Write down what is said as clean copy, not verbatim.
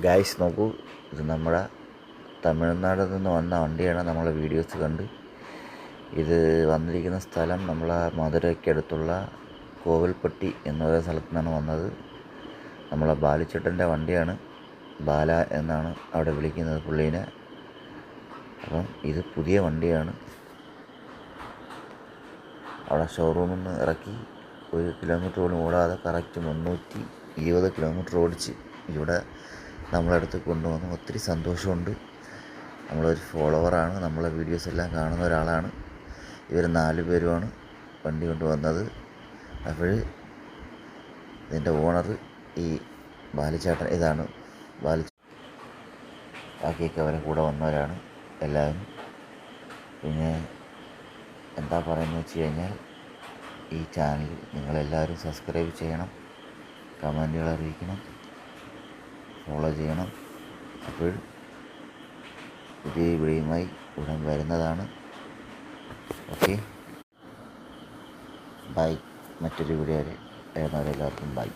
Guys നോക്കൂ, ഇത് നമ്മുടെ തമിഴ്നാട്ടിൽ നിന്ന് വന്ന വണ്ടിയാണ്. നമ്മളെ വീഡിയോസ് കണ്ട് ഇത് വന്നിരിക്കുന്ന സ്ഥലം നമ്മളെ മധുരയ്ക്കടുത്തുള്ള കോവിൽപ്പട്ടി എന്ന് പറയുന്ന സ്ഥലത്തു നിന്നാണ് വന്നത്. നമ്മളെ ബാലിച്ചേട്ടൻ്റെ വണ്ടിയാണ്. ബാല എന്നാണ് അവിടെ വിളിക്കുന്നത് പുള്ളീനെ. അപ്പം ഇത് പുതിയ വണ്ടിയാണ്. അവിടെ ഷോറൂമിൽ നിന്ന് ഇറക്കി 1 കിലോമീറ്റർ പോലും ഓടാതെ കറക്റ്റ് 320 കിലോമീറ്റർ ഓടിച്ച് ഇവിടെ നമ്മളടുത്ത് കൊണ്ടുവന്നു. ഒത്തിരി സന്തോഷമുണ്ട്. നമ്മളൊരു ഫോളോവറാണ്, നമ്മളെ വീഡിയോസ് എല്ലാം കാണുന്ന ഒരാളാണ്. ഇവർ 4 പേരുമാണ് വണ്ടി കൊണ്ടുവന്നത്. അപ്പോൾ ഇതിൻ്റെ ഓണർ ഈ ബാലിച്ചേട്ടൻ, ഇതാണ് ബാക്കിയൊക്കെ അവരെ കൂടെ വന്നവരാണ് എല്ലാവരും. പിന്നെ എന്താ പറയുന്നത് വെച്ച് കഴിഞ്ഞാൽ, ഈ ചാനൽ നിങ്ങളെല്ലാവരും സബ്സ്ക്രൈബ് ചെയ്യണം, കമൻറ്റുകൾ അറിയിക്കണം, ഫോളോ ചെയ്യണം. അപ്പോൾ പുതിയ വീഡിയോയുമായി ഉടൻ വരുന്നതാണ്. Okay, by. മറ്റൊരു വീഡിയോ വരെ എല്ലാവർക്കും ബൈ.